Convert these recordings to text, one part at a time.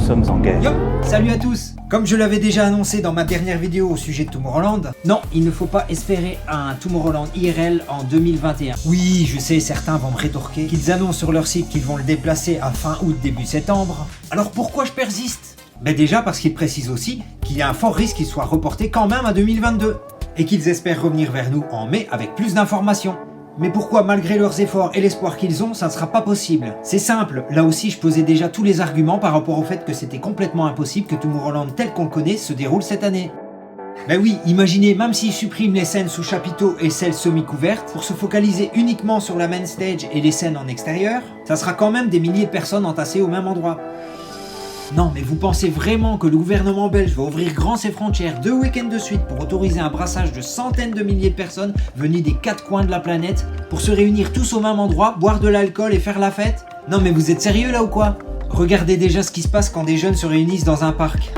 sommes en guerre. Yo, salut à tous. Comme je l'avais déjà annoncé dans ma dernière vidéo au sujet de Tomorrowland, non, il ne faut pas espérer un Tomorrowland IRL en 2021. Oui, je sais, certains vont me rétorquer qu'ils annoncent sur leur site qu'ils vont le déplacer à fin août, début septembre. Alors pourquoi je persiste? Ben déjà parce qu'ils précisent aussi qu'il y a un fort risque qu'il soit reporté quand même à 2022. Et qu'ils espèrent revenir vers nous en mai avec plus d'informations. Mais pourquoi, malgré leurs efforts et l'espoir qu'ils ont, ça ne sera pas possible? C'est simple, là aussi je posais déjà tous les arguments par rapport au fait que c'était complètement impossible que Tomorrowland tel qu'on le connaît se déroule cette année. Ben oui, imaginez, même s'ils suppriment les scènes sous chapiteau et celles semi-couvertes, pour se focaliser uniquement sur la main stage et les scènes en extérieur, ça sera quand même des milliers de personnes entassées au même endroit. Non, mais vous pensez vraiment que le gouvernement belge va ouvrir grand ses frontières 2 week-ends de suite pour autoriser un brassage de centaines de milliers de personnes venues des 4 coins de la planète pour se réunir tous au même endroit, boire de l'alcool et faire la fête? Non mais vous êtes sérieux là ou quoi? Regardez déjà ce qui se passe quand des jeunes se réunissent dans un parc.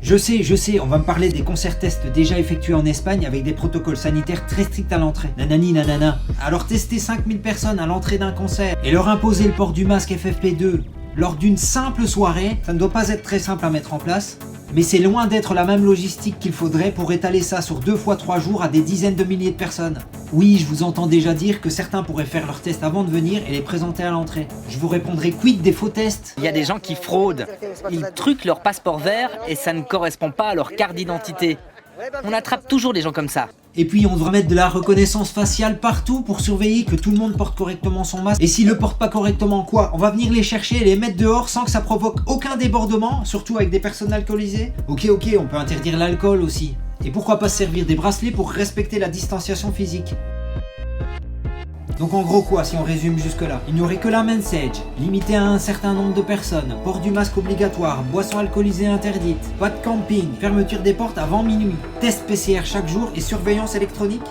Je sais, on va me parler des concerts tests déjà effectués en Espagne avec des protocoles sanitaires très stricts à l'entrée. Nanani nanana. Alors tester 5000 personnes à l'entrée d'un concert et leur imposer le port du masque FFP2 lors d'une simple soirée, ça ne doit pas être très simple à mettre en place. Mais c'est loin d'être la même logistique qu'il faudrait pour étaler ça sur 2 fois 3 jours à des dizaines de milliers de personnes. Oui, je vous entends déjà dire que certains pourraient faire leurs tests avant de venir et les présenter à l'entrée. Je vous répondrai quid des faux tests? Il y a des gens qui fraudent. Ils truquent leur passeport vert et ça ne correspond pas à leur carte d'identité. On attrape toujours des gens comme ça. Et puis on devra mettre de la reconnaissance faciale partout pour surveiller que tout le monde porte correctement son masque. Et s'ils le portent pas correctement, quoi? On va venir les chercher et les mettre dehors sans que ça provoque aucun débordement, surtout avec des personnes alcoolisées? Ok, on peut interdire l'alcool aussi. Et pourquoi pas se servir des bracelets pour respecter la distanciation physique? Donc en gros quoi, si on résume jusque là, il n'y aurait que la main stage, limité à un certain nombre de personnes, port du masque obligatoire, boissons alcoolisées interdites, pas de camping, fermeture des portes avant minuit, test PCR chaque jour et surveillance électronique.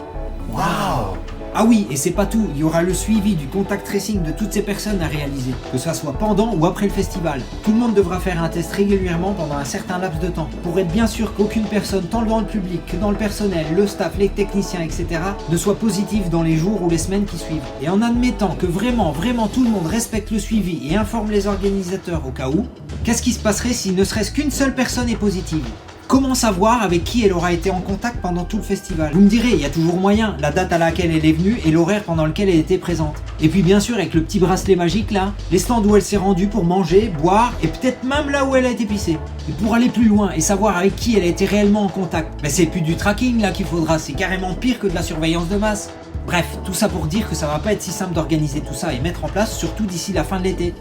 Waouh! Ah oui, et c'est pas tout, il y aura le suivi du contact tracing de toutes ces personnes à réaliser, que ça soit pendant ou après le festival. Tout le monde devra faire un test régulièrement pendant un certain laps de temps, pour être bien sûr qu'aucune personne, tant dans le public que dans le personnel, le staff, les techniciens, etc., ne soit positive dans les jours ou les semaines qui suivent. Et en admettant que vraiment tout le monde respecte le suivi et informe les organisateurs au cas où, qu'est-ce qui se passerait si ne serait-ce qu'une seule personne est positive? Comment savoir avec qui elle aura été en contact pendant tout le festival? Vous me direz, il y a toujours moyen, la date à laquelle elle est venue et l'horaire pendant lequel elle était présente. Et puis bien sûr avec le petit bracelet magique là, les stands où elle s'est rendue pour manger, boire et peut-être même là où elle a été pissée. Et pour aller plus loin et savoir avec qui elle a été réellement en contact, ben c'est plus du tracking là qu'il faudra, c'est carrément pire que de la surveillance de masse. Bref, tout ça pour dire que ça va pas être si simple d'organiser tout ça et mettre en place, surtout d'ici la fin de l'été.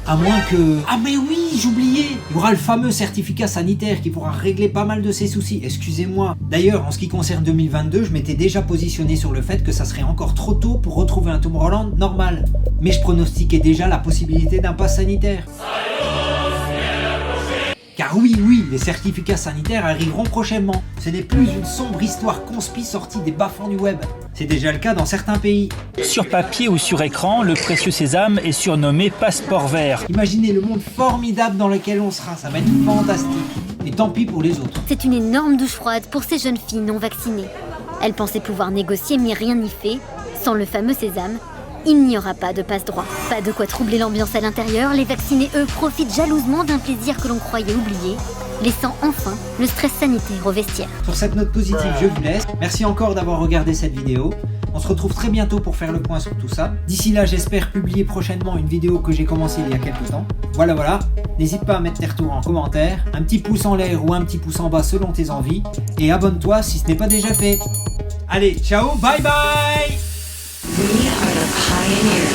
À moins que... Ah mais oui, j'oubliais! Il y aura le fameux certificat sanitaire qui pourra régler pas mal de ces soucis, excusez-moi. D'ailleurs, en ce qui concerne 2022, je m'étais déjà positionné sur le fait que ça serait encore trop tôt pour retrouver un Tomorrowland normal. Mais je pronostiquais déjà la possibilité d'un pass sanitaire. Car oui, les certificats sanitaires arriveront prochainement. Ce n'est plus une sombre histoire conspi sortie des bas-fonds du web. C'est déjà le cas dans certains pays. Sur papier ou sur écran, le précieux sésame est surnommé passeport vert. Imaginez le monde formidable dans lequel on sera, ça va être fantastique. Et tant pis pour les autres. C'est une énorme douche froide pour ces jeunes filles non vaccinées. Elles pensaient pouvoir négocier, mais rien n'y fait. Sans le fameux sésame, il n'y aura pas de passe-droit. Pas de quoi troubler l'ambiance à l'intérieur, les vaccinés, eux, profitent jalousement d'un plaisir que l'on croyait oublié, laissant enfin le stress sanitaire au vestiaire. Sur cette note positive, je vous laisse. Merci encore d'avoir regardé cette vidéo. On se retrouve très bientôt pour faire le point sur tout ça. D'ici là, j'espère publier prochainement une vidéo que j'ai commencée il y a quelques temps. Voilà. N'hésite pas à mettre tes retours en commentaire, un petit pouce en l'air ou un petit pouce en bas selon tes envies. Et abonne-toi si ce n'est pas déjà fait. Allez, ciao, bye bye! We are the pioneers.